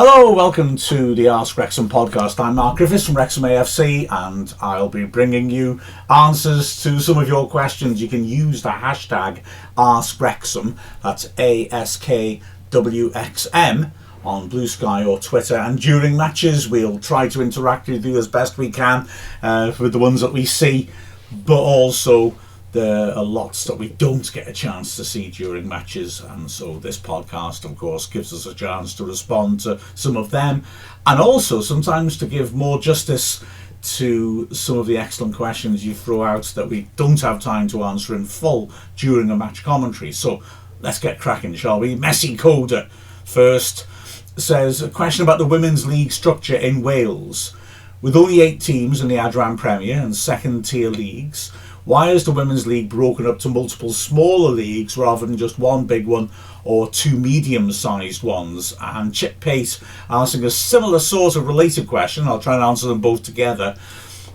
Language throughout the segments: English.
Hello, welcome to the Ask Wrexham podcast. I'm Mark Griffiths from Wrexham AFC and I'll be bringing you answers to some of your questions. You can use the hashtag AskWrexham, that's ASKWXM, on Blue Sky or Twitter, and during matches we'll try to interact with you as best we can with the ones that we see, but also there are lots that we don't get a chance to see during matches, and so this podcast of course gives us a chance to respond to some of them, and also sometimes to give more justice to some of the excellent questions you throw out that we don't have time to answer in full during a match commentary. So let's get cracking, shall we? Messi Coda first says a question about the Women's League structure in Wales. With only 8 teams in the Adran Premier and second tier leagues, why is the Women's League broken up to multiple smaller leagues rather than just one big one or 2 medium-sized ones? And Chip Pate asking a similar sort of related question. I'll try and answer them both together.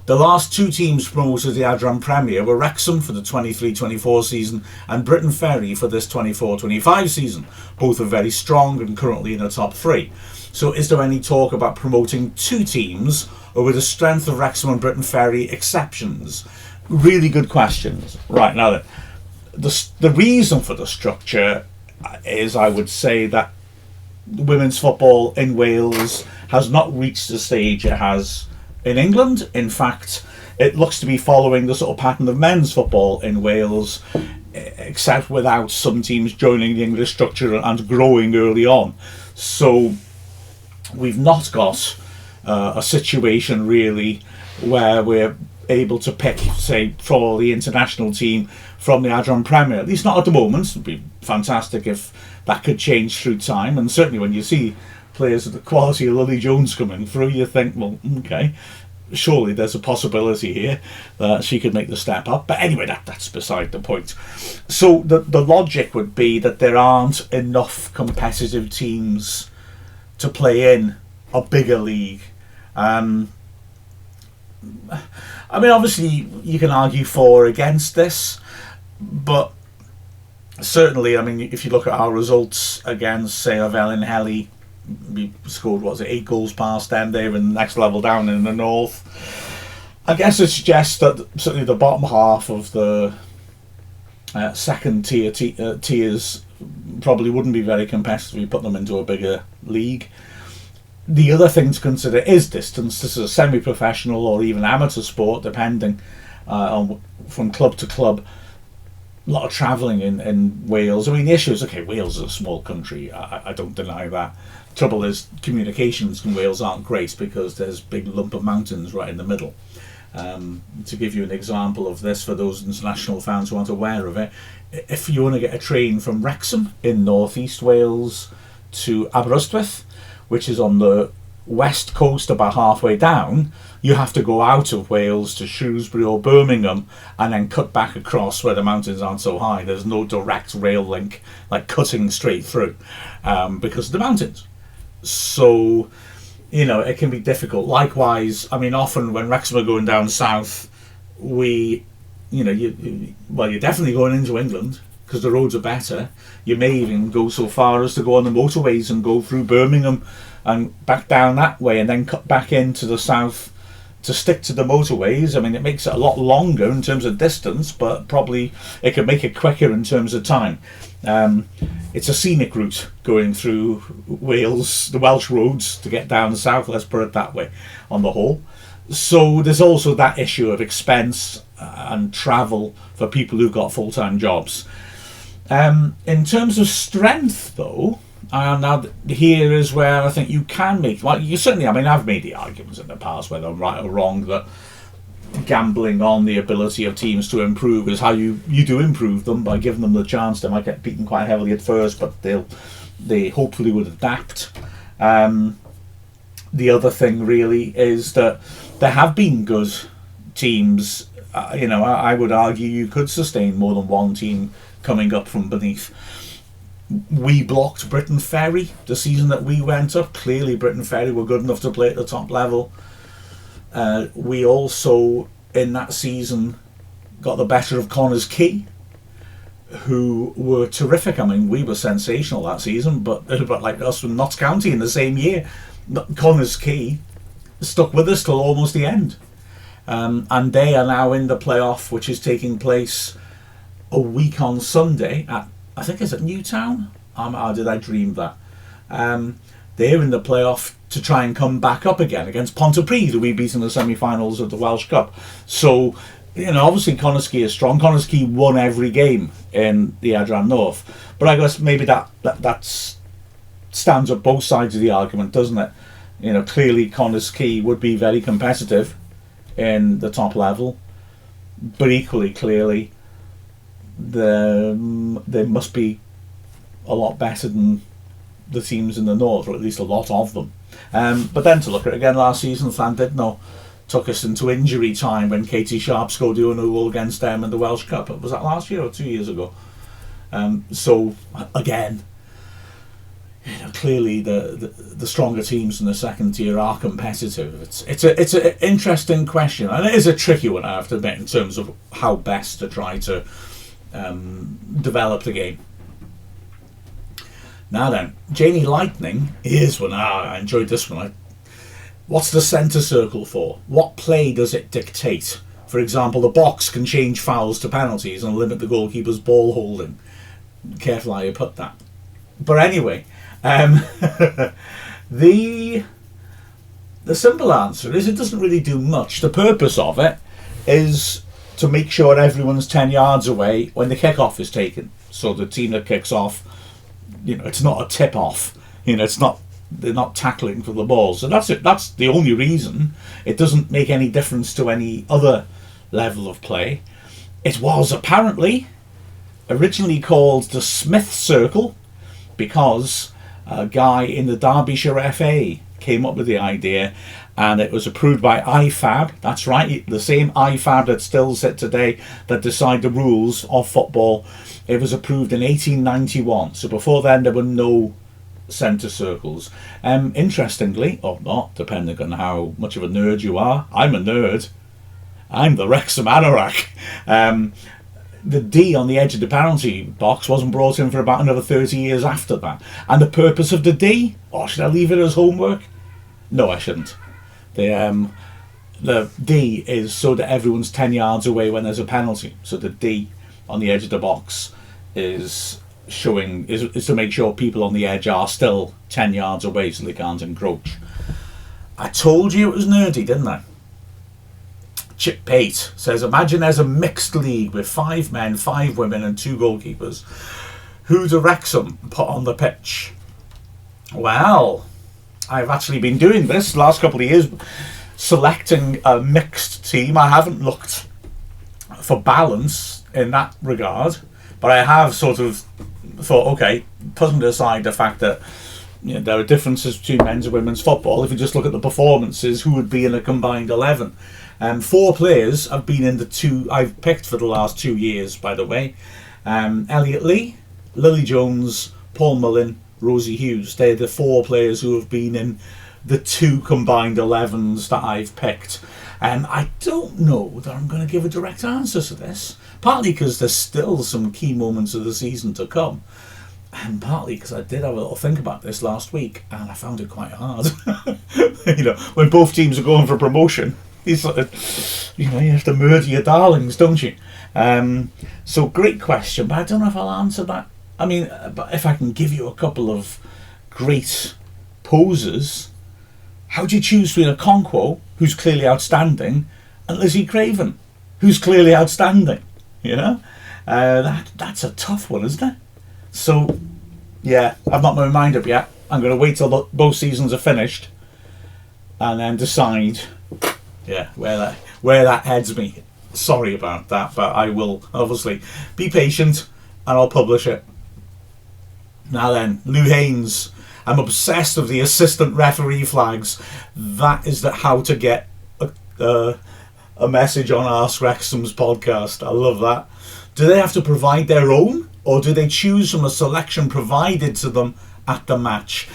The last 2 teams promoted to the Adran Premier were Wrexham for the 23-24 season and Britain Ferry for this 24-25 season. Both are very strong and currently in the top 3. So is there any talk about promoting 2 teams, or with the strength of Wrexham and Britain Ferry exceptions? Really good questions. Right, now the reason for the structure is, I would say, that women's football in Wales has not reached the stage it has in England. In fact, it looks to be following the sort of pattern of men's football in Wales, except without some teams joining the English structure and growing early on. So we've not got a situation really where we're able to pick, say, for the international team from the Adran Premier, at least not at the moment. It would be fantastic if that could change through time, and certainly when you see players of the quality of Lily Jones coming through, you think, well, okay, surely there's a possibility here that she could make the step up. But anyway, that's beside the point. So the logic would be that there aren't enough competitive teams to play in a bigger league. I mean, obviously you can argue for or against this, but certainly, I mean, if you look at our results against, say, Eoghan Helly, we scored, 8 goals past them. They're in the next level down in the north. I guess it suggests that certainly the bottom half of the second tier tiers probably wouldn't be very competitive if you put them into a bigger league. The other thing to consider is distance. This is a semi-professional or even amateur sport, depending on from club to club. A lot of travelling in Wales. I mean, the issue is, okay, Wales is a small country. I don't deny that. The trouble is, communications in Wales aren't great because there's a big lump of mountains right in the middle. To give you an example of this, for those international fans who aren't aware of it, if you want to get a train from Wrexham in northeast Wales to Aberystwyth, which is on the west coast about halfway down, you have to go out of Wales to Shrewsbury or Birmingham and then cut back across where the mountains aren't so high. There's no direct rail link, like cutting straight through, because of the mountains. So, you know, it can be difficult. Likewise, I mean, often when Wrexham are going down south, you're definitely going into England because the roads are better. You may even go so far as to go on the motorways and go through Birmingham and back down that way and then cut back into the south to stick to the motorways. I mean, it makes it a lot longer in terms of distance, but probably it could make it quicker in terms of time. It's a scenic route going through Wales, the Welsh roads, to get down south, let's put it that way, on the whole. So there's also that issue of expense and travel for people who've got full-time jobs. In terms of strength, though, now here is where I think you can make, well, you certainly, I mean, I've made the arguments in the past, whether I'm right or wrong, that gambling on the ability of teams to improve is how you do improve them, by giving them the chance. They might get beaten quite heavily at first, but they hopefully would adapt. The other thing really is that there have been good teams. I would argue you could sustain more than one team coming up from beneath. We blocked Britain Ferry the season that we went up. Clearly Britain Ferry were good enough to play at the top level. We also, in that season, got the better of Connors Quay, who were terrific. I mean, we were sensational that season, but like us from Notts County in the same year, Connors Quay stuck with us till almost the end. And they are now in the playoff, which is taking place a week on Sunday at, I think, is it Newtown? How did I dream that? They're in the playoff to try and come back up again against Pontypridd, who we beat in the semi-finals of the Welsh Cup. So, obviously Connors Quay is strong. Connors Quay won every game in the Adran North. But I guess maybe that stands up both sides of the argument, doesn't it? Clearly Connors Quay would be very competitive in the top level, but equally clearly they must be a lot better than the teams in the north, or at least a lot of them. But then to look at it again, last season Llandudno took us into injury time when Katie Sharp scored the only goal against them in the Welsh Cup. Was that last year or 2 years ago? So again, clearly the stronger teams in the second tier are competitive. It's an interesting question, and it is a tricky one, I have to admit, in terms of how best to try to develop the game. Now then, Janie Lightning, here's one. I enjoyed this one. What's the centre circle for? What play does it dictate? For example, the box can change fouls to penalties and limit the goalkeeper's ball holding. Careful how you put that. But anyway, the simple answer is it doesn't really do much. The purpose of it is to make sure everyone's 10 yards away when the kick-off is taken. So the team that kicks off, it's not a tip-off. They're not tackling for the ball. So that's it. That's the only reason. It doesn't make any difference to any other level of play. It was apparently originally called the Smith Circle because a guy in the Derbyshire FA came up with the idea, and it was approved by IFAB. That's right, the same IFAB that still sit today that decide the rules of football. It was approved in 1891. So before then there were no centre circles. Interestingly, or not, depending on how much of a nerd you are, I'm a nerd. I'm the Wrexham anorak. The D on the edge of the penalty box wasn't brought in for about another 30 years after that. And the purpose of the D? Or should I leave it as homework? No, I shouldn't. The D is so that everyone's 10 yards away when there's a penalty. So the D on the edge of the box is to make sure people on the edge are still 10 yards away so they can't encroach. I told you it was nerdy, didn't I? Chip Pate says, imagine there's a mixed league with 5 men, 5 women and 2 goalkeepers. Who do Wrexham put on the pitch? Well, I've actually been doing this the last couple of years, selecting a mixed team. I haven't looked for balance in that regard, but I have sort of thought, okay, putting aside the fact that there are differences between men's and women's football, if you just look at the performances, who would be in a combined 11? 4 players have been in the 2 I've picked for the last 2 years, by the way. Elliot Lee, Lily Jones, Paul Mullin, Rosie Hughes. They're the 4 players who have been in the 2 combined 11s that I've picked. I don't know that I'm going to give a direct answer to this, partly because there's still some key moments of the season to come, and partly because I did have a little think about this last week and I found it quite hard. When both teams are going for promotion, you have to murder your darlings, don't you? So great question, but I don't know if I'll answer that. I mean, but if I can give you a couple of great poses, how do you choose between a Conquo, who's clearly outstanding, and Lizzie Craven, who's clearly outstanding? That's a tough one, isn't it? So, yeah, I've not my mind up yet. I'm going to wait till both seasons are finished and then decide, where that heads me. Sorry about that, but I will obviously be patient and I'll publish it. Now then, Lou Haynes. I'm obsessed with the assistant referee flags. That is how to get a message on Ask Wrexham's podcast. I love that. Do they have to provide their own, or do they choose from a selection provided to them at the match?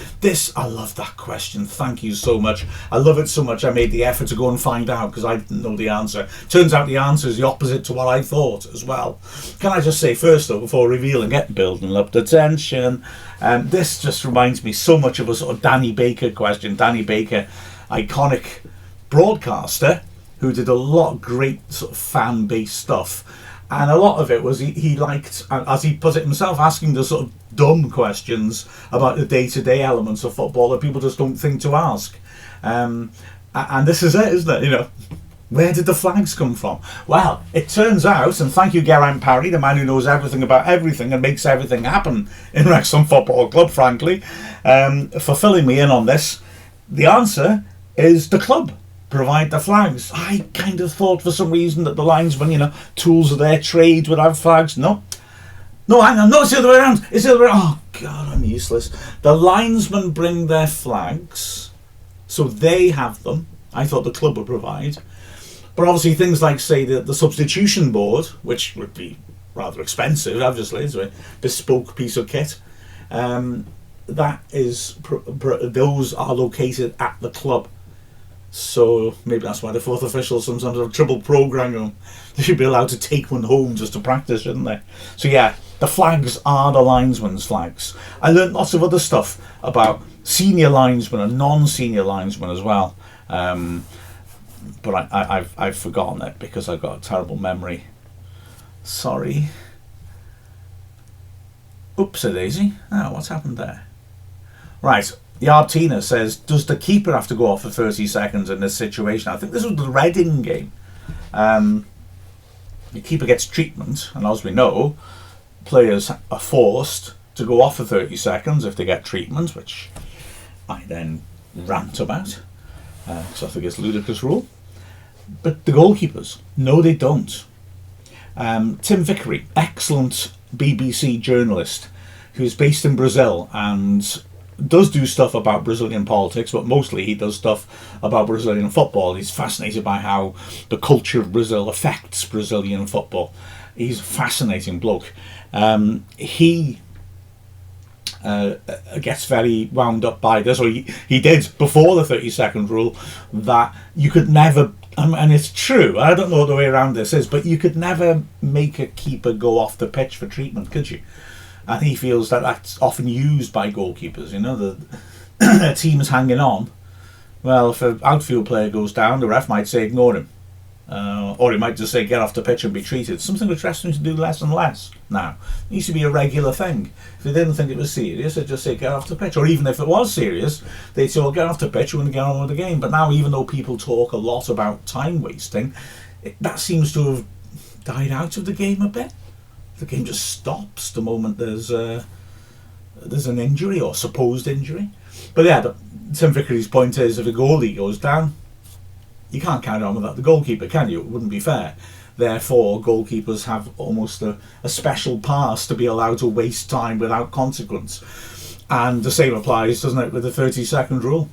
I love that question. Thank you so much. I love it so much I made the effort to go and find out because I didn't know the answer. Turns out the answer is the opposite to what I thought as well. Can I just say first though, before revealing it, building up the tension, this just reminds me so much of a sort of Danny Baker question. Danny Baker, iconic broadcaster who did a lot of great sort of fan-based stuff. And a lot of it was he liked, as he put it himself, asking the sort of dumb questions about the day-to-day elements of football that people just don't think to ask. And this is it, isn't it? You know, where did the flags come from? Well, it turns out, and thank you Geraint Parry, the man who knows everything about everything and makes everything happen in Wrexham Football Club, frankly, for filling me in on this. The answer is the club provide the flags. I kind of thought for some reason that the linesmen, you know, tools of their trade would have flags. No, hang on, no, it's the other way around. It's the other way around. Oh God, I'm useless. The linesmen bring their flags, so they have them. I thought the club would provide, but obviously things like, say, the substitution board, which would be rather expensive, obviously, it's a bespoke piece of kit. That is, those are located at the club. So maybe that's why the fourth officials sometimes have trouble programming them. They should be allowed to take one home just to practice, shouldn't they? So yeah, the flags are the linesmen's flags. I learned lots of other stuff about senior linesmen and non-senior linesmen as well. But I've forgotten it because I've got a terrible memory. Sorry. Oops-a-daisy. Oh, what's happened there? Right. Yartina says, does the keeper have to go off for 30 seconds in this situation? I think this was the Reading game. The keeper gets treatment, and as we know, players are forced to go off for 30 seconds if they get treatment, which I then rant about, because I think it's a ludicrous rule. But the goalkeepers, no, they don't. Tim Vickery, excellent BBC journalist, who's based in Brazil and does do stuff about Brazilian politics, but mostly he does stuff about Brazilian football. He's fascinated by how the culture of Brazil affects Brazilian football. He's a fascinating bloke. He gets very wound up by this, or he did before the 30-second rule, that you could never, and it's true, I don't know what the way around this is, but you could never make a keeper go off the pitch for treatment, could you? And he feels that that's often used by goalkeepers. You know, the team is hanging on. Well, if an outfield player goes down, the ref might say ignore him. Or he might just say get off the pitch and be treated. Something which wrestlers do less and less now. It used to be a regular thing. If they didn't think it was serious, they'd just say get off the pitch. Or even if it was serious, they'd say, well, get off the pitch, we're going to get on with the game. But now, even though people talk a lot about time wasting, that seems to have died out of the game a bit. The game just stops the moment there's an injury or supposed injury. But yeah, Tim Vickery's point is, if a goalie goes down, you can't carry on without the goalkeeper, can you? It wouldn't be fair. Therefore, goalkeepers have almost a special pass to be allowed to waste time without consequence. And the same applies, doesn't it, with the 30-second rule?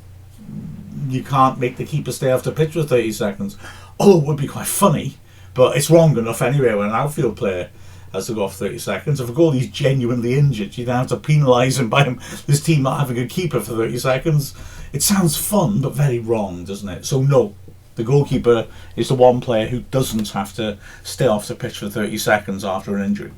You can't make the keeper stay off the pitch for 30 seconds. Although it would be quite funny, but it's wrong enough anyway when an outfield player has to go off 30 seconds. If a goalie's genuinely injured, you then have to penalise him by his team not having a keeper for 30 seconds. It sounds fun, but very wrong, doesn't it? So no, the goalkeeper is the one player who doesn't have to stay off the pitch for 30 seconds after an injury.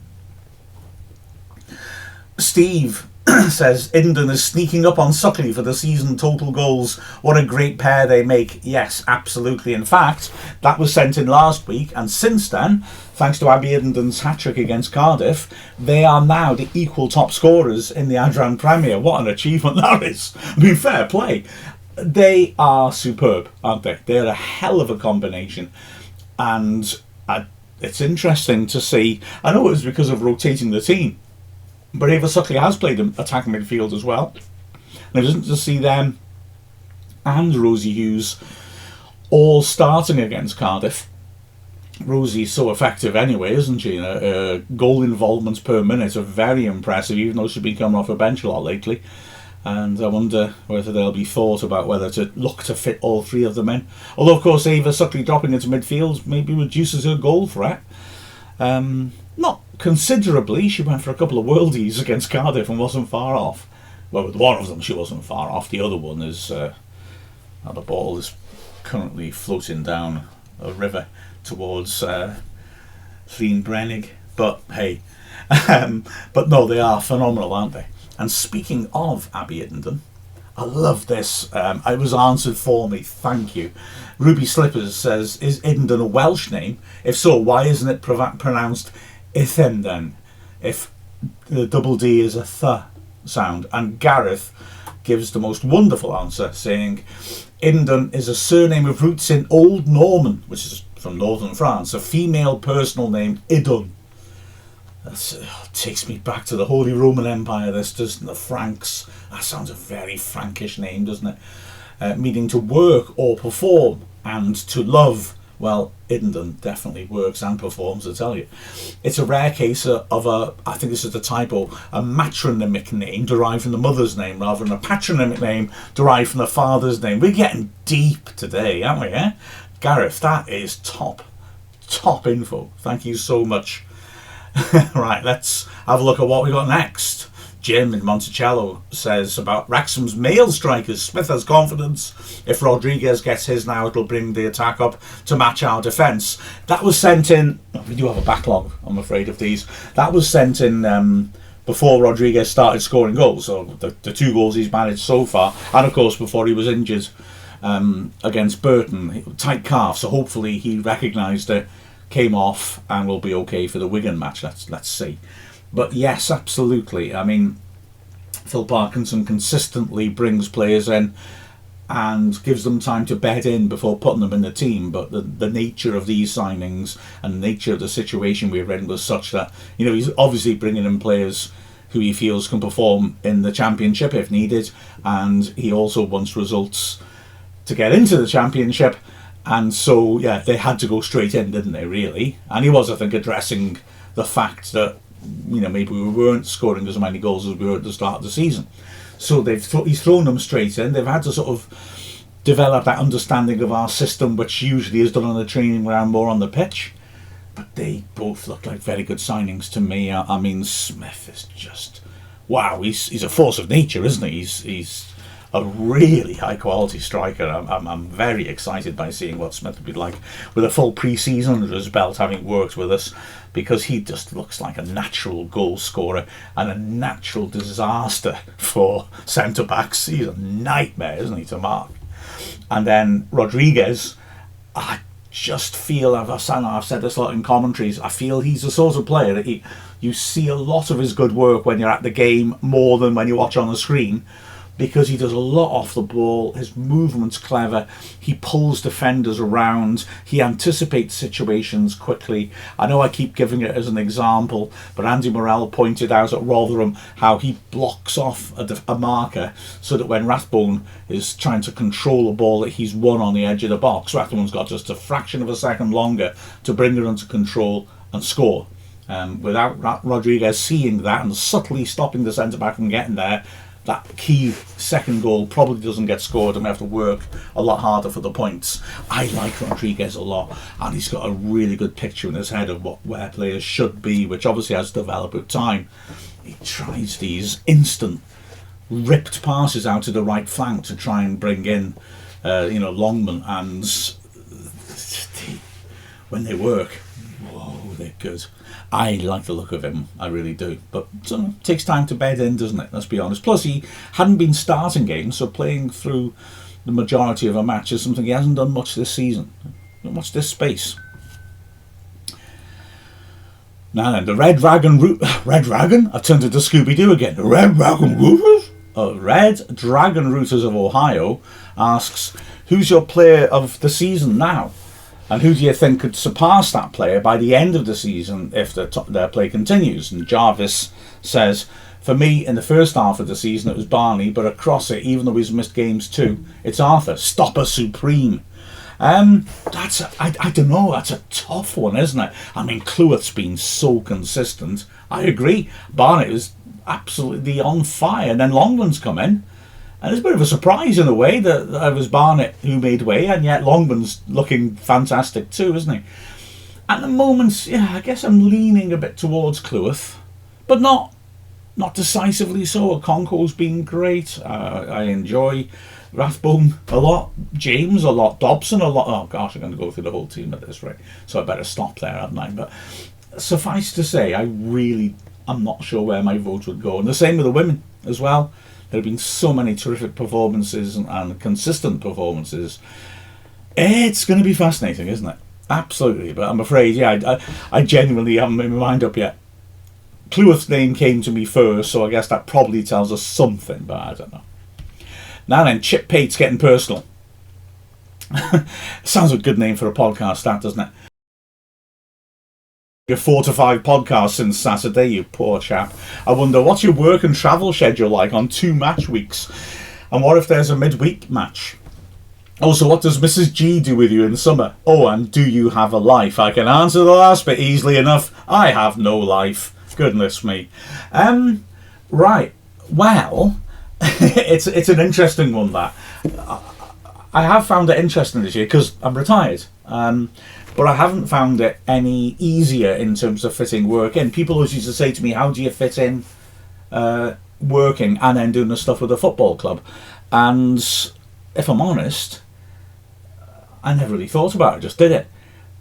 Steve says, Indon is sneaking up on Suckley for the season total goals. What a great pair they make. Yes, absolutely. In fact, that was sent in last week, and since then, thanks to Abby Indon's hat-trick against Cardiff, they are now the equal top scorers in the Adran Premier. What an achievement that is. I mean, fair play. They are superb, aren't they? They're a hell of a combination. And it's interesting to see. I know it was because of rotating the team, but Ava Suckley has played attacking midfield as well. And it isn't to see them and Rosie Hughes all starting against Cardiff. Rosie's so effective anyway, isn't she? Goal involvements per minute are very impressive, even though she's been coming off a bench a lot lately. And I wonder whether there'll be thought about whether to look to fit all three of them in. Although, of course, Ava Suckley dropping into midfield maybe reduces her goal threat. Not considerably. She went for a couple of worldies against Cardiff and wasn't far off. Well, with one of them, she wasn't far off. The other one is the ball is currently floating down a river towards Llyn. But hey, but no, they are phenomenal, aren't they? And speaking of Abby Iddenden, I love this. It was answered for me. Thank you. Ruby Slippers says, is Iddenden a Welsh name? If so, why isn't it pronounced Ithenden? If the double D is a th sound. And Gareth gives the most wonderful answer, saying Iddenden is a surname of roots in Old Norman, which is from northern France, a female personal name, Idun. That takes me back to the Holy Roman Empire, this, doesn't the Franks? That sounds a very Frankish name, doesn't it? Meaning to work or perform, and to love. Well, Iddenden definitely works and performs, I tell you. It's a rare case of I think this is the typo, a matronymic name derived from the mother's name rather than a patronymic name derived from the father's name. We're getting deep today, aren't we, eh? Gareth, that is top info. Thank you so much. Right, let's have a look at what we got next. Jim in Monticello says about Wrexham's male strikers. Smith has confidence. If Rodriguez gets his now, it'll bring the attack up to match our defence. That was sent in. We do have a backlog, I'm afraid, of these. That was sent in before Rodriguez started scoring goals. So the 2 goals he's managed so far, and of course before he was injured against Burton, tight calf. So hopefully he recognised it, came off, and will be okay for the Wigan match. Let's see. But yes, absolutely. I mean, Phil Parkinson consistently brings players in and gives them time to bed in before putting them in the team. But the nature of these signings and the nature of the situation we're in was such that, you know, he's obviously bringing in players who he feels can perform in the Championship if needed. And he also wants results to get into the Championship. And so, yeah, they had to go straight in, didn't they, really? And he was, I think, addressing the fact that, you know, maybe we weren't scoring as many goals as we were at the start of the season. So he's thrown them straight in. They've had to sort of develop that understanding of our system, which usually is done on the training ground, more on the pitch. But they both look like very good signings to me. I mean, Smith is just, wow, he's a force of nature, isn't he? He's a really high quality striker. I'm very excited by seeing what Smith will be like with a full pre-season under his belt, having worked with us, because he just looks like a natural goal scorer and a natural disaster for centre backs. He's a nightmare, isn't he, to mark? And then Rodriguez, I just feel, I've said this a lot in commentaries, I feel he's the sort of player that you see a lot of his good work when you're at the game more than when you watch on the screen, because he does a lot off the ball. His movement's clever. He pulls defenders around. He anticipates situations quickly. I know I keep giving it as an example, but Andy Morrell pointed out at Rotherham how he blocks off a marker so that when Rathbone is trying to control a ball that he's won on the edge of the box, Rathbone's got just a fraction of a second longer to bring it under control and score. Without Rodriguez seeing that and subtly stopping the centre-back from getting there, that key second goal probably doesn't get scored and we have to work a lot harder for the points. I like Rodriguez a lot, and he's got a really good picture in his head of where players should be, which obviously has developed with time. He tries these instant ripped passes out to the right flank to try and bring in Longman, and when they work, whoa, they're good. I like the look of him, I really do. But it takes time to bed in, doesn't it? Let's be honest. Plus, he hadn't been starting games, so playing through the majority of a match is something he hasn't done much this season. Not much this space. Now then, the Red Dragon... Red Dragon? I've turned into Scooby-Doo again. The Red Dragon Rooters? Red Dragon Rooters of Ohio asks, who's your player of the season now? And who do you think could surpass that player by the end of the season if their play continues? And Jarvis says, for me, in the first half of the season, it was Barney, but across it, even though he's missed games too, it's Arthur, stopper supreme. I don't know, that's a tough one, isn't it? I mean, Cleworth's been so consistent. I agree. Barnett is absolutely on fire. And then Longman's come in. And it's a bit of a surprise in a way that it was Barnett who made way, and yet Longman's looking fantastic too, isn't he? At the moment, yeah, I guess I'm leaning a bit towards Cleworth, but not not decisively so. Conco's been great. I enjoy Rathbone a lot, James a lot, Dobson a lot. Oh gosh, I'm going to go through the whole team at this rate, so I better stop there, haven't I? But suffice to say, I'm not sure where my vote would go. And the same with the women as well. There have been so many terrific performances and consistent performances. It's going to be fascinating, isn't it? Absolutely. But I'm afraid, yeah, I genuinely haven't made my mind up yet. Cleworth's name came to me first, so I guess that probably tells us something, but I don't know. Now then, Chip Pate's getting personal. Sounds a good name for a podcast, that, doesn't it? Your 4 to 5 podcasts since Saturday, you poor chap. I wonder, what's your work and travel schedule like on 2 match weeks? And what if there's a midweek match? Also, what does Mrs. G do with you in summer? Oh, and do you have a life? I can answer the last bit easily enough. I have no life. Goodness me. Right. Well, it's an interesting one, that. I have found it interesting this year because I'm retired. But I haven't found it any easier in terms of fitting work in. People always used to say to me, how do you fit in working and then doing the stuff with the football club? And if I'm honest, I never really thought about it, just did it.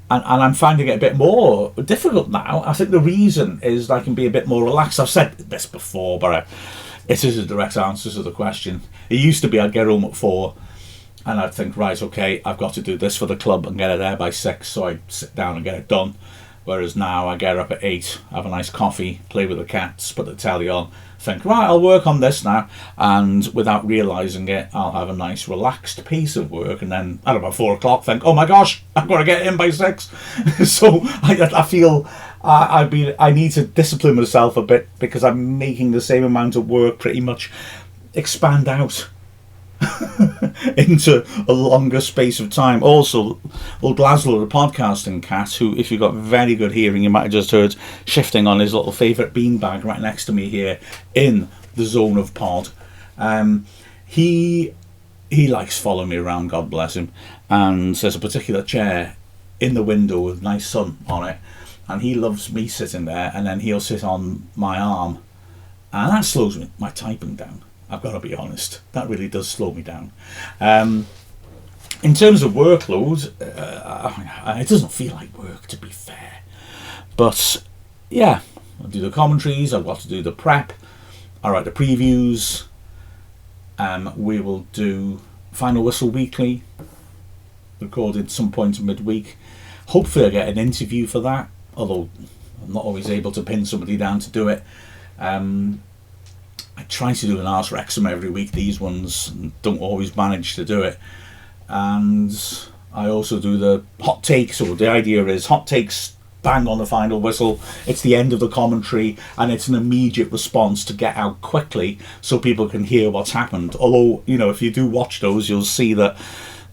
And I'm finding it a bit more difficult now. I think the reason is I can be a bit more relaxed. I've said this before, but it is a direct answer to the question. It used to be I'd get home at 4 and I'd think, right, okay, I've got to do this for the club and get it there by 6, so I'd sit down and get it done. Whereas now I get up at 8, have a nice coffee, play with the cats, put the telly on, think, right, I'll work on this now, and without realising it, I'll have a nice relaxed pace of work, and then at about 4 o'clock think, oh my gosh, I've got to get in by 6. So I feel I need to discipline myself a bit, because I'm making the same amount of work pretty much expand out into a longer space of time. Also, old Glasgow, the podcasting cat, who, if you've got very good hearing, you might have just heard shifting on his little favourite beanbag right next to me here in the zone of pod. He likes following me around, God bless him, and there's a particular chair in the window with nice sun on it, and he loves me sitting there, and then he'll sit on my arm, and that slows my typing down. I've got to be honest, that really does slow me down. In terms of workload, it doesn't feel like work, to be fair. But yeah, I do the commentaries, I've got to do the prep, I write the previews, we will do Final Whistle Weekly, recorded some point in midweek. Hopefully I get an interview for that, although I'm not always able to pin somebody down to do it. I try to do an Ask Wrexham every week. These ones don't always manage to do it. And I also do the hot takes. So the idea is hot takes, bang on the final whistle. It's the end of the commentary, and it's an immediate response to get out quickly so people can hear what's happened. Although, you know, if you do watch those, you'll see that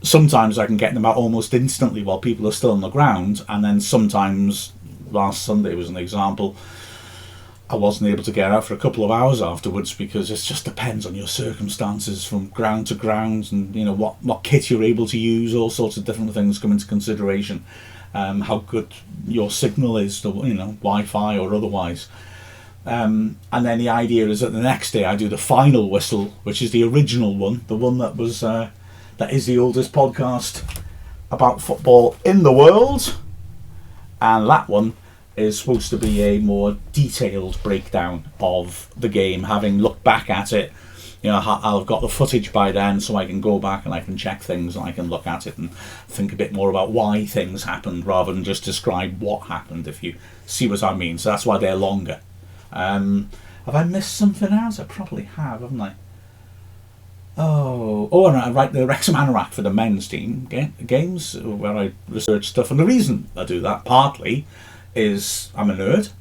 sometimes I can get them out almost instantly while people are still on the ground. And then sometimes, last Sunday was an example, I wasn't able to get out for a couple of hours afterwards, because it just depends on your circumstances from ground to ground, and you know what kit you're able to use. All sorts of different things come into consideration. How good your signal is, you know, Wi-Fi or otherwise. And then the idea is that the next day I do the final whistle, which is the original one, the one that was that is the oldest podcast about football in the world, and that one is supposed to be a more detailed breakdown of the game, having looked back at it. You know, I've got the footage by then, so I can go back and I can check things and I can look at it and think a bit more about why things happened rather than just describe what happened, if you see what I mean. So that's why they're longer. Have I missed something else? I probably have, haven't I? And I write the Wrexham Anorak for the men's team games, where I research stuff. And the reason I do that, partly, is I'm a nerd.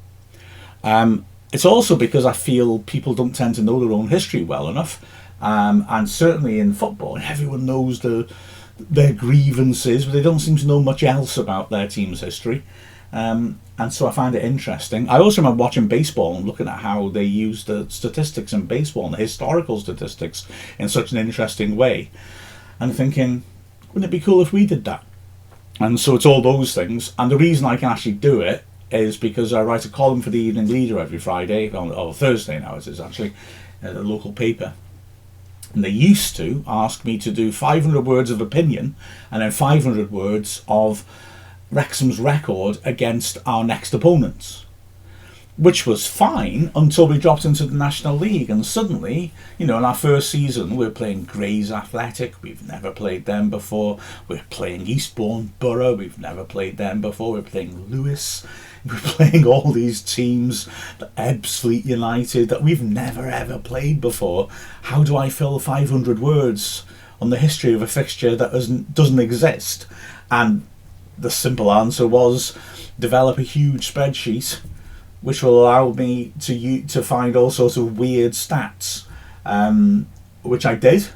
It's also because I feel people don't tend to know their own history well enough, and certainly in football everyone knows their grievances, but they don't seem to know much else about their team's history, and so I find it interesting. I also remember watching baseball and looking at how they use the statistics in baseball and the historical statistics in such an interesting way, and thinking, wouldn't it be cool if we did that? And so it's all those things, and the reason I can actually do it is because I write a column for the Evening Leader every Friday, or Thursday now it is actually, at the local paper. And they used to ask me to do 500 words of opinion and then 500 words of Wrexham's record against our next opponents, which was fine until we dropped into the National League. And suddenly, in our first season, we're playing Grays Athletic. We've never played them before. We're playing Eastbourne Borough. We've never played them before. We're playing Lewis. We're playing all these teams, the Ebbsfleet United, that we've never ever played before. How do I fill 500 words on the history of a fixture that doesn't exist? And the simple answer was develop a huge spreadsheet which will allow me to find all sorts of weird stats, which I did.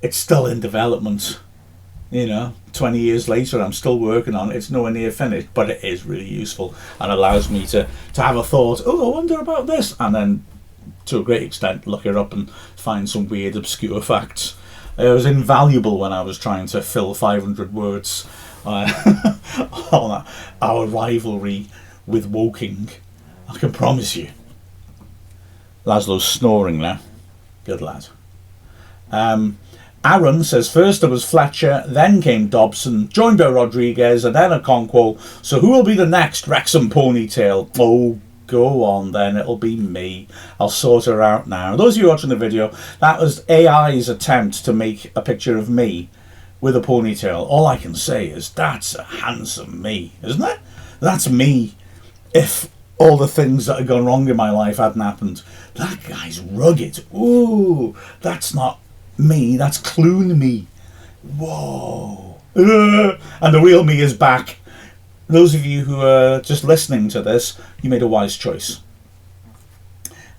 It's still in development. 20 years later, I'm still working on it. It's nowhere near finished, but it is really useful and allows me to have a thought, I wonder about this, and then to a great extent look it up and find some weird obscure facts. It was invaluable when I was trying to fill 500 words on our rivalry with Woking. I can promise you. Laszlo's snoring now. Good lad. Aaron says, first there was Fletcher, then came Dobson, joined by Rodriguez, and then Okonkwo. So who will be the next Wrexham Ponytail? Oh, go on then, it'll be me. I'll sort her out now. Those of you watching the video, that was AI's attempt to make a picture of me with a ponytail. All I can say is, that's a handsome me, isn't it? That's me if all the things that had gone wrong in my life hadn't happened. That guy's rugged. Ooh, that's not me, that's Clune me. Whoa. And the real me is back. Those of you who are just listening to this, you made a wise choice.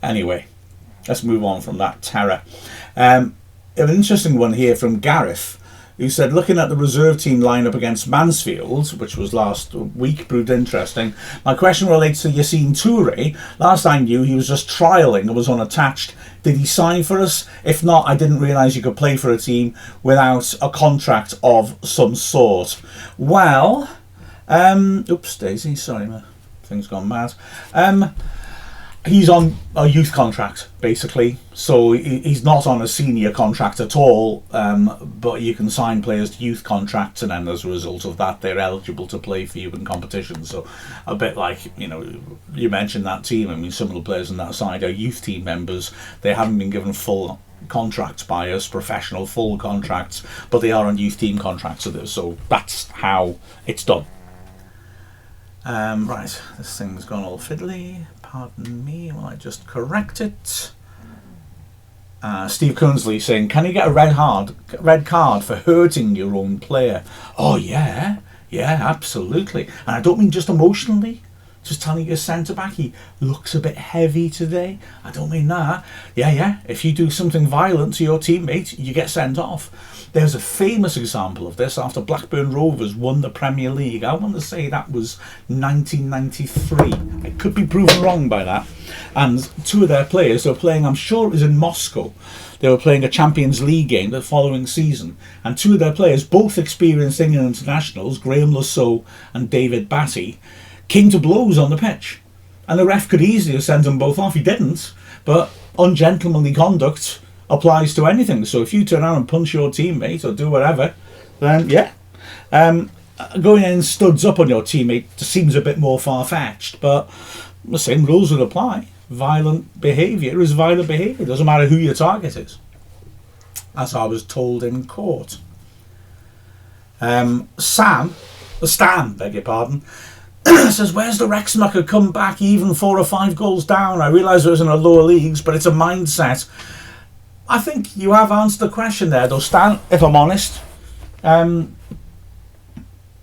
Anyway, let's move on from that terror. An interesting one here from Gareth, who said, looking at the reserve team lineup against Mansfield, which was last week, proved interesting. My question relates to Yassine Toure. Last I knew, he was just trialling and was unattached. Did he sign for us? If not, I didn't realise you could play for a team without a contract of some sort. Well, oops, Daisy, sorry, my thing's gone mad. He's on a youth contract, basically, so he's not on a senior contract at all, but you can sign players to youth contracts, and then as a result of that, they're eligible to play for you in competitions. So a bit like, you mentioned that team. I mean, some of the players on that side are youth team members. They haven't been given full contracts by us, professional full contracts, but they are on youth team contracts, so that's how it's done. Right, this thing's gone all fiddly. Pardon me while I just correct it. Steve Coonsley saying, can you get a red card for hurting your own player? Oh yeah, absolutely. And I don't mean just emotionally, just telling your centre back he looks a bit heavy today. I don't mean that. Yeah, if you do something violent to your teammate, you get sent off. There's a famous example of this after Blackburn Rovers won the Premier League. I want to say that was 1993. I could be proven wrong by that. And two of their players, they were playing, I'm sure it was in Moscow, they were playing a Champions League game the following season. And two of their players, both experienced England internationals, Graham Lasso and David Batty, came to blows on the pitch. And the ref could easily have sent them both off. He didn't, but ungentlemanly conduct applies to anything. So if you turn around and punch your teammate or do whatever, then yeah. Going in studs up on your teammate seems a bit more far-fetched, but the same rules would apply. Violent behaviour is violent behaviour. It doesn't matter who your target is. As I was told in court. Stan, beg your pardon, says, where's the Wrexham that could come back even 4 or 5 goals down? I realise it was in the lower leagues, but it's a mindset. I think you have answered the question there, though, Stan, if I'm honest.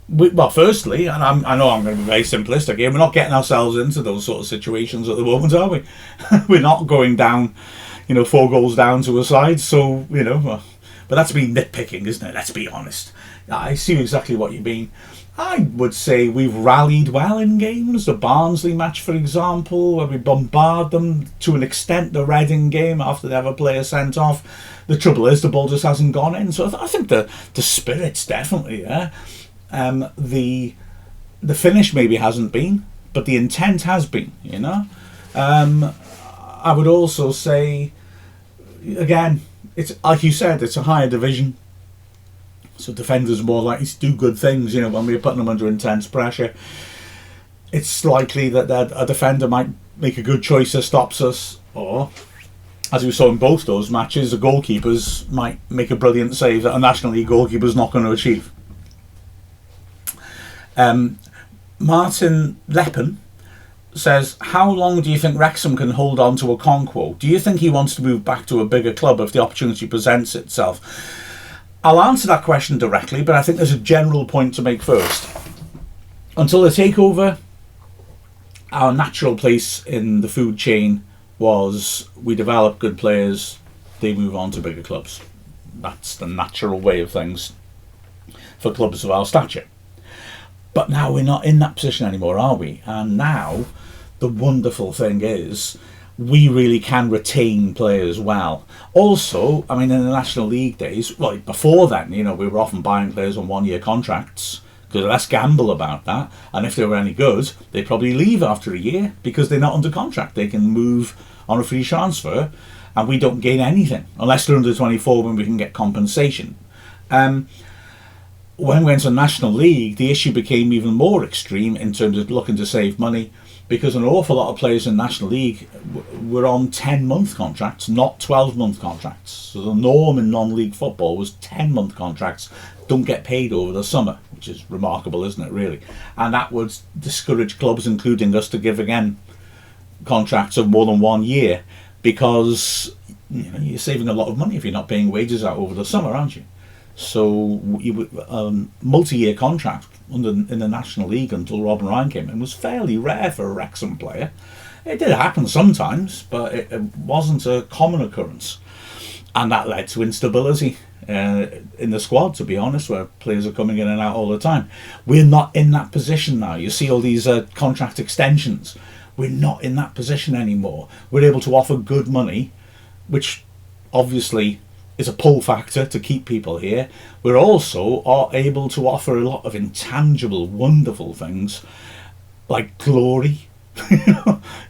Well, firstly, and I know I'm going to be very simplistic here, we're not getting ourselves into those sort of situations at the moment, are we? We're not going down, 4 goals down to a side, so, but that's me nitpicking, isn't it? Let's be honest. I see exactly what you mean. I would say we've rallied well in games. The Barnsley match, for example, where we bombard them to an extent. The Reading game after they have a player sent off. The trouble is the ball just hasn't gone in. So I think the spirit's definitely there. The the finish maybe hasn't been, but the intent has been, you know. I would also say, again, it's like you said, it's a higher division, so defenders are more likely to do good things, you know, when we're putting them under intense pressure. It's likely that a defender might make a good choice that stops us, or, as we saw in both those matches, the goalkeepers might make a brilliant save that a National League goalkeeper's not going to achieve. Martin Leppen says, how long do you think Wrexham can hold on to Okonkwo? Do you think he wants to move back to a bigger club if the opportunity presents itself? I'll answer that question directly, but I think there's a general point to make first. Until the takeover, our natural place in the food chain was we develop good players, they move on to bigger clubs. That's the natural way of things for clubs of our stature. But now we're not in that position anymore, are we? And now the wonderful thing is we really can retain players well. Also, I mean, in the National League days, well, before then, you know, we were often buying players on one-year contracts because let's gamble about that. And if they were any good, they'd probably leave after a year because they're not under contract. They can move on a free transfer and we don't gain anything unless they're under 24 when we can get compensation. When we went to the National League, the issue became even more extreme in terms of looking to save money because an awful lot of players in the National League were on 10-month contracts, not 12-month contracts. So the norm in non-league football was 10-month contracts, don't get paid over the summer, which is remarkable, isn't it, really? And that would discourage clubs, including us, to give again contracts of more than 1 year because you know, you're saving a lot of money if you're not paying wages out over the summer, aren't you? So multi-year contract in the National League until Robin Ryan came in was fairly rare for a Wrexham player. It did happen sometimes, but it wasn't a common occurrence. And that led to instability in the squad, to be honest, where players are coming in and out all the time. We're not in that position now. You see all these contract extensions. We're not in that position anymore. We're able to offer good money, which obviously is a pull factor to keep people here. We're also are able to offer a lot of intangible, wonderful things like glory.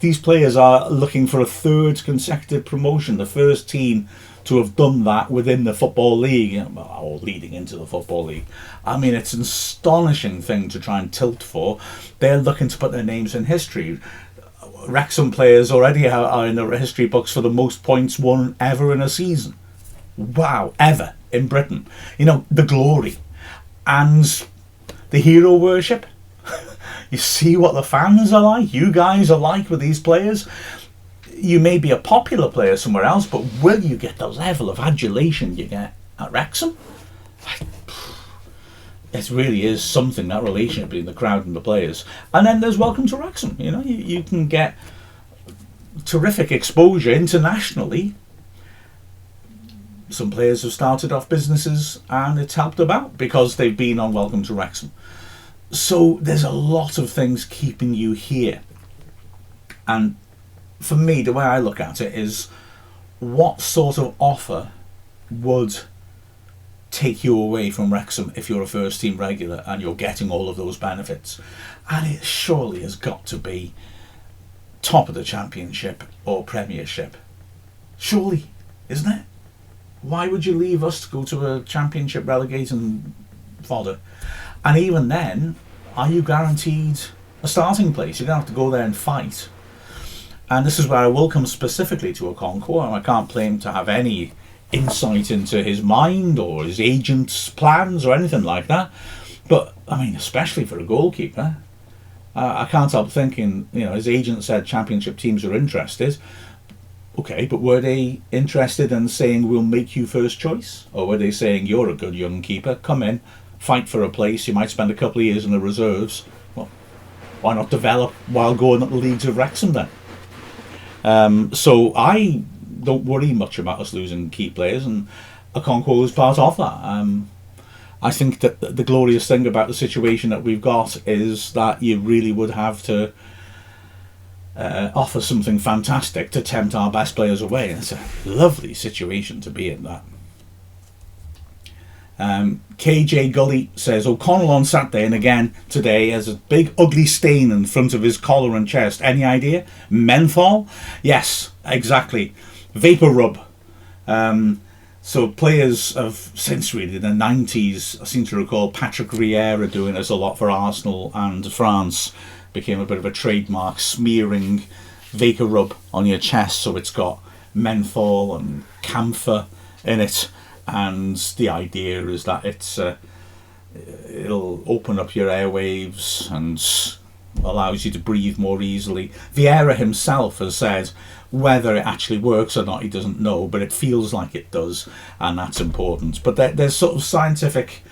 These players are looking for a third consecutive promotion, the first team to have done that within the Football League, or leading into the Football League. I mean, it's an astonishing thing to try and tilt for. They're looking to put their names in history. Wrexham players already are in the history books for the most points won ever in a season. Wow, ever in Britain. You know, the glory and the hero worship. You see what the fans are like, you guys are like with these players. You may be a popular player somewhere else, but will you get the level of adulation you get at Wrexham? It really is something, that relationship between the crowd and the players. And then there's Welcome to Wrexham. You know, you can get terrific exposure internationally. Some players have started off businesses and it's helped them out because they've been on Welcome to Wrexham. So there's a lot of things keeping you here. And for me, the way I look at it is, what sort of offer would take you away from Wrexham if you're a first team regular and you're getting all of those benefits? And it surely has got to be top of the Championship or Premiership. Surely, isn't it? Why would you leave us to go to a Championship relegating fodder? And even then, are you guaranteed a starting place? You're going to have to go there and fight. And this is where I will come specifically to Okonkwo, and I can't claim to have any insight into his mind or his agent's plans or anything like that. But, I mean, especially for a goalkeeper, I can't help thinking, you know, his agent said Championship teams are interested. Okay, but were they interested in saying we'll make you first choice? Or were they saying you're a good young keeper, come in, fight for a place, you might spend a couple of years in the reserves. Well, why not develop while going up the leagues of Wrexham then? So I don't worry much about us losing key players, and Okonkwo is part of that. I think that the glorious thing about the situation that we've got is that you really would have to offer something fantastic to tempt our best players away. And it's a lovely situation to be in, that. KJ Gully says O'Connell on Saturday and again today has a big ugly stain in front of his collar and chest. Any idea? Menthol? Yes, exactly. Vapor rub. So players have since really, in the 90s, I seem to recall Patrick Vieira doing this a lot for Arsenal and France. Became a bit of a trademark, smearing vapor rub on your chest so it's got menthol and camphor in it. And the idea is that it'll open up your airwaves and allows you to breathe more easily. Vieira himself has said whether it actually works or not, he doesn't know, but it feels like it does, and that's important. But there's sort of scientific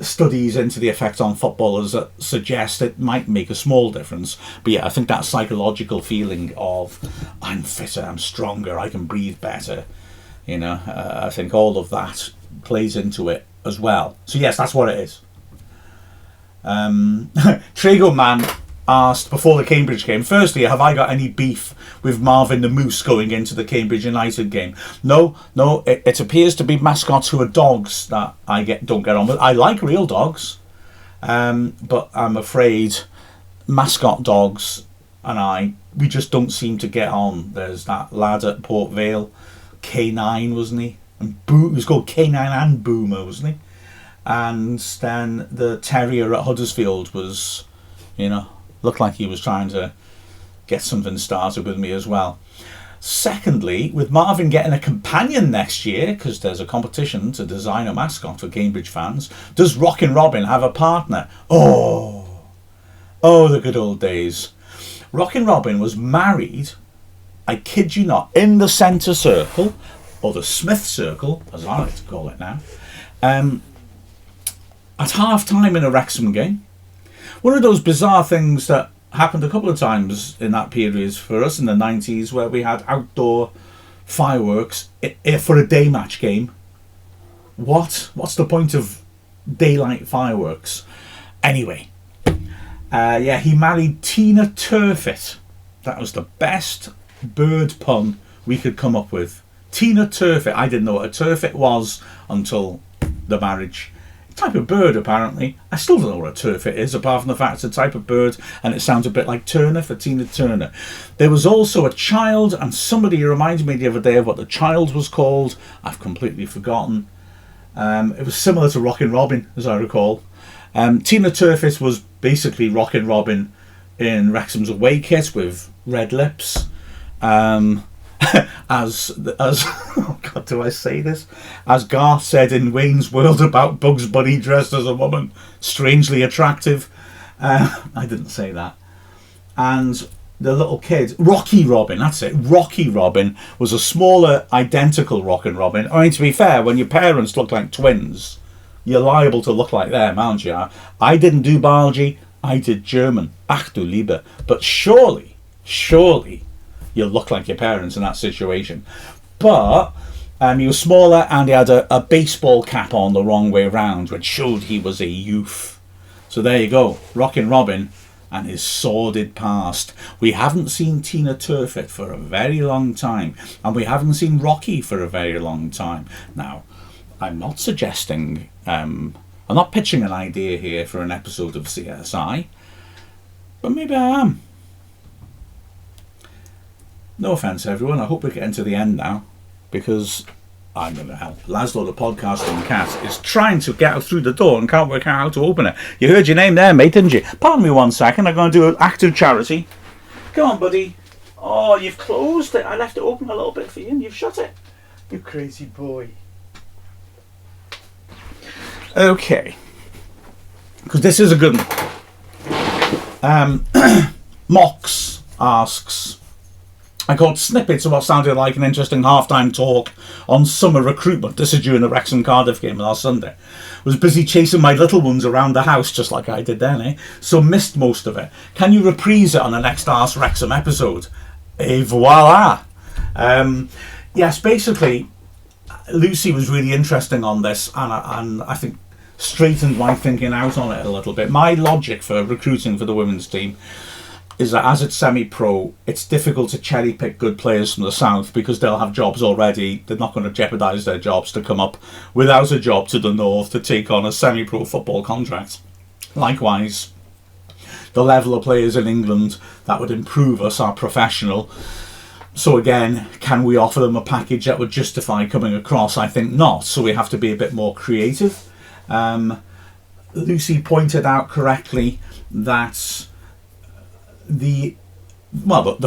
studies into the effect on footballers that suggest it might make a small difference. But yeah, I think that psychological feeling of I'm fitter, I'm stronger, I can breathe better, I think all of that plays into it as well. So yes, that's what it is. Trago Man asked before the Cambridge game, firstly, have I got any beef with Marvin the Moose going into the Cambridge United game? No, it appears to be mascots who are dogs that I don't get on with. I like real dogs, but I'm afraid mascot dogs and we just don't seem to get on. There's that lad at Port Vale, K9, wasn't he? And he was called K9 and Boomer, wasn't he? And then the terrier at Huddersfield was, looked like he was trying to get something started with me as well. Secondly, with Marvin getting a companion next year, because there's a competition to design a mascot for Cambridge fans, does Rockin Robin have a partner? Oh, the good old days. Rockin Robin was married, I kid you not, in the centre circle, or the Smith circle, as I like to call it now, at half-time in a Wrexham game. One of those bizarre things that happened a couple of times in that period for us in the 90s, where we had outdoor fireworks for a day match game. What's the point of daylight fireworks? Anyway, he married Tina Turfit. That was the best bird pun we could come up with. Tina Turfit. I didn't know what a turfit was until the marriage. Type of bird, apparently. I still don't know what a turfit is, apart from the fact it's a type of bird and it sounds a bit like Turner for Tina Turner. There was also a child, and somebody reminded me the other day of what the child was called. I've completely forgotten. It was similar to Rockin Robin, as I recall. Tina Turfit was basically Rockin Robin in Wrexham's away kit with red lips. As oh God, do I say this? As Garth said in Wayne's World about Bugs Bunny dressed as a woman, strangely attractive. I didn't say that. And the little kid, Rocky Robin, that's it. Rocky Robin was a smaller, identical Rockin Robin. I mean, to be fair, when your parents look like twins, you're liable to look like them, aren't you? I didn't do biology, I did German. Ach du Liebe. But surely, you look like your parents in that situation. But he was smaller and he had a baseball cap on the wrong way round, which showed he was a youth. So there you go, Rockin Robin and his sordid past. We haven't seen Tina Turfit for a very long time, and we haven't seen Rocky for a very long time. Now, I'm not suggesting, I'm not pitching an idea here for an episode of CSI, but maybe I am. No offence, everyone. I hope we're getting to the end now, because I'm going to help. Laszlo, the podcasting cat, is trying to get through the door and can't work out how to open it. You heard your name there, mate, didn't you? Pardon me 1 second. I'm going to do an act of charity. Go on, buddy. Oh, you've closed it. I left it open a little bit for you and you've shut it. You crazy boy. Okay. Because this is a good one. Mox asks, I caught snippets of what sounded like an interesting half-time talk on summer recruitment. This is during the Wrexham Cardiff game last Sunday. Was busy chasing my little ones around the house, just like I did then, so missed most of it. Can you reprise it on the next Ask Wrexham episode? Et voila! Yes, basically, Lucy was really interesting on this, and I think straightened my thinking out on it a little bit. My logic for recruiting for the women's team is that as it's semi-pro, it's difficult to cherry pick good players from the south because they'll have jobs already. They're not going to jeopardise their jobs to come up without a job to the north to take on a semi-pro football contract. Likewise, the level of players in England that would improve us are professional. So again, can we offer them a package that would justify coming across? I think not. So we have to be a bit more creative. Lucy pointed out correctly that the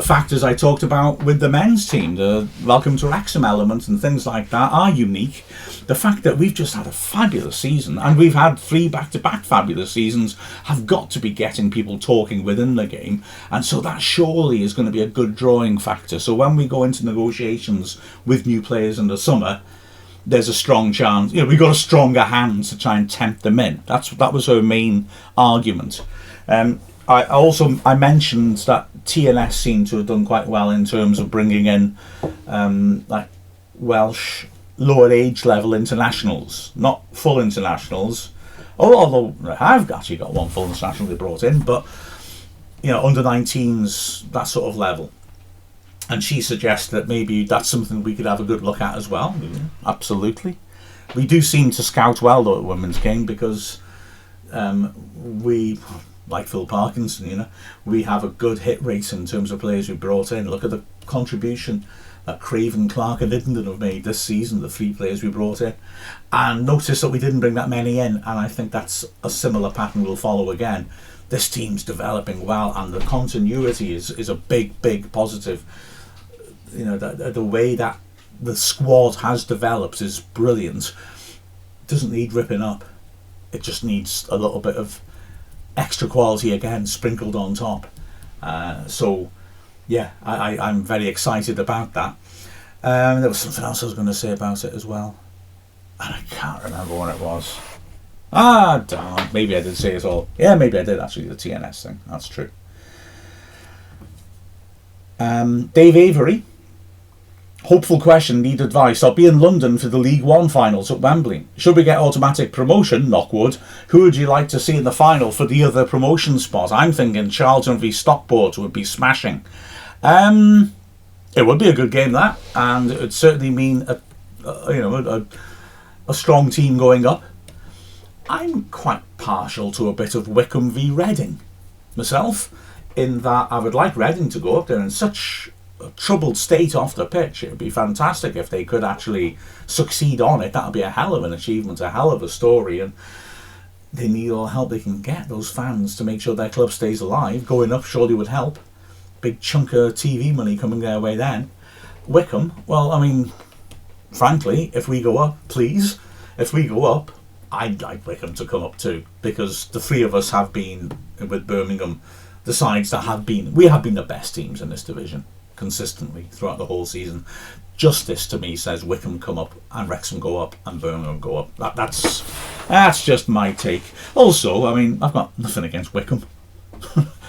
factors I talked about with the men's team, the welcome to Wrexham element and things like that, are unique. The fact that we've just had a fabulous season, and we've had 3 back-to-back fabulous seasons, have got to be getting people talking within the game, and so that surely is going to be a good drawing factor. So when we go into negotiations with new players in the summer, there's a strong chance, we've got a stronger hand to try and tempt them in. That was her main argument. I mentioned that TNS seemed to have done quite well in terms of bringing in like Welsh lower age level internationals, not full internationals. Although I've actually got one full international they brought in, but under 19s, that sort of level. And she suggested that maybe that's something we could have a good look at as well. Absolutely. We do seem to scout well though at women's game because we, like Phil Parkinson, we have a good hit rate in terms of players we brought in. Look at the contribution that Craven, Clark and Liddington have made this season, the 3 players we brought in. And notice that we didn't bring that many in, and I think that's a similar pattern we'll follow again. This team's developing well, and the continuity is a big positive. The way that the squad has developed is brilliant. Doesn't need ripping up. It just needs a little bit of extra quality again sprinkled on top. So yeah, I'm very excited about that. There was something else I was going to say about it as well, and I can't remember what it was. Damn, maybe I did say it all. Yeah, maybe I did actually, the TNS thing. That's true. Dave Avery, hopeful question, need advice. I'll be in London for the League One finals at Wembley. Should we get automatic promotion, knock wood, who would you like to see in the final for the other promotion spot? I'm thinking Charlton v Stockport would be smashing. It would be a good game, that, and it would certainly mean a strong team going up. I'm quite partial to a bit of Wycombe v Reading myself, in that I would like Reading to go up there in such a troubled state off the pitch. It would be fantastic if they could actually succeed on it. That would be a hell of an achievement, a hell of a story, and they need all the help they can get, those fans, to make sure their club stays alive. Going up surely would help. Big chunk of TV money coming their way then. Wycombe, well, I mean, frankly, if we go up, please, if we go up, I'd like Wycombe to come up too, because the 3 of us have been, with Birmingham, the sides that have been, we have been the best teams in this division consistently throughout the whole season. Justice to me says Wycombe come up and Wrexham go up and Birmingham go up. That's just my take. Also, I mean, I've got nothing against Wycombe.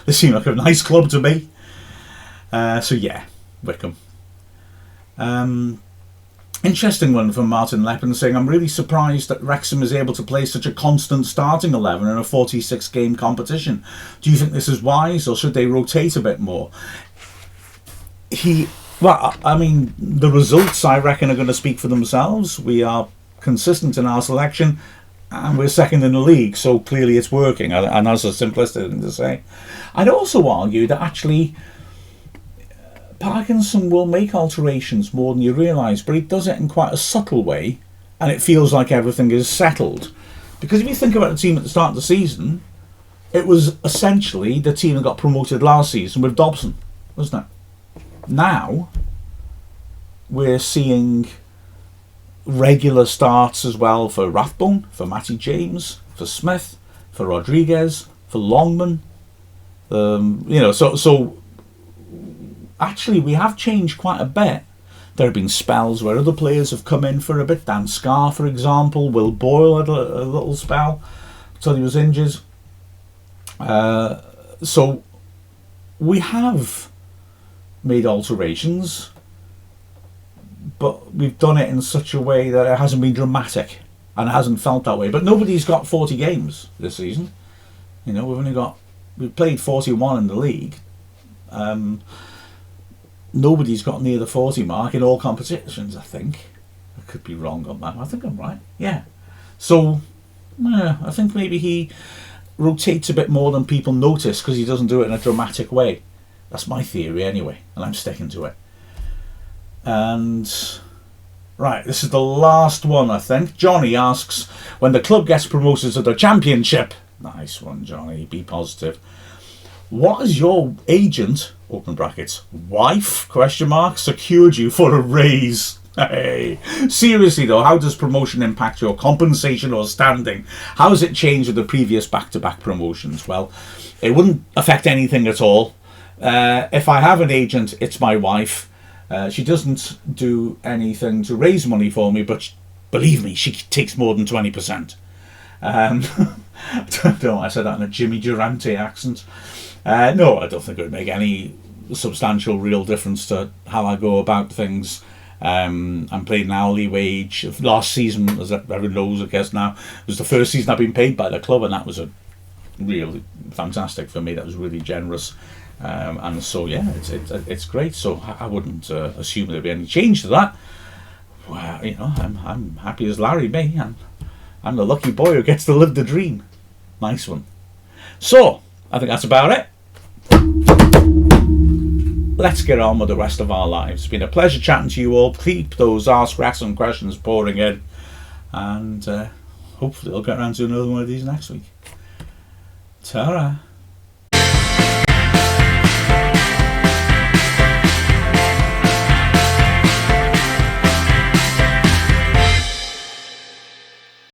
They seem like a nice club to me. So yeah, Wycombe. Interesting one from Martin Leppin saying, I'm really surprised that Wrexham is able to play such a constant starting 11 in a 46 game competition. Do you think this is wise, or should they rotate a bit more? I mean, the results I reckon are going to speak for themselves. We are consistent in our selection and we're second in the league, so clearly it's working, and that's a simplistic thing to say. I'd also argue that actually Parkinson will make alterations more than you realise, but he does it in quite a subtle way, and it feels like everything is settled. Because if you think about the team at the start of the season, it was essentially the team that got promoted last season with Dobson, wasn't it? Now, we're seeing regular starts as well for Rathbone, for Matty James, for Smith, for Rodriguez, for Longman. So actually, we have changed quite a bit. There have been spells where other players have come in for a bit. Dan Scarr, for example. Will Boyle had a little spell until he was injured. So we have made alterations, but we've done it in such a way that it hasn't been dramatic and it hasn't felt that way. But nobody's got 40 games this season. We've played 41 in the league. Nobody's got near the 40 mark in all competitions, I think. I could be wrong on that. I think I'm right. Yeah. So, I think maybe he rotates a bit more than people notice because he doesn't do it in a dramatic way. That's my theory anyway, and I'm sticking to it. And right, this is the last one, I think. Johnny asks, when the club gets promoted to the championship, nice one, Johnny, be positive, what has your agent, open brackets, wife, question mark, secured you for a raise? Hey, seriously though, how does promotion impact your compensation or standing? How has it changed with the previous back-to-back promotions? Well, it wouldn't affect anything at all. If I have an agent, it's my wife. She doesn't do anything to raise money for me, but believe me, she takes more than 20%. I don't know, I said that in a Jimmy Durante accent. No, I don't think it would make any substantial real difference to how I go about things. I'm paid an hourly wage. Last season, as everyone knows, I guess now, was the first season I've been paid by the club, and that was a really fantastic for me. That was really generous, and so yeah, it's great. So I wouldn't assume there'd be any change to that. Well, you know, I'm happy as Larry, me. I'm the lucky boy who gets to live the dream. Nice one. So I think that's about it. Let's get on with the rest of our lives. It's been a pleasure chatting to you all. Keep those Ask Wrexham questions pouring in, and hopefully I'll get around to another one of these next week. Ta-ra.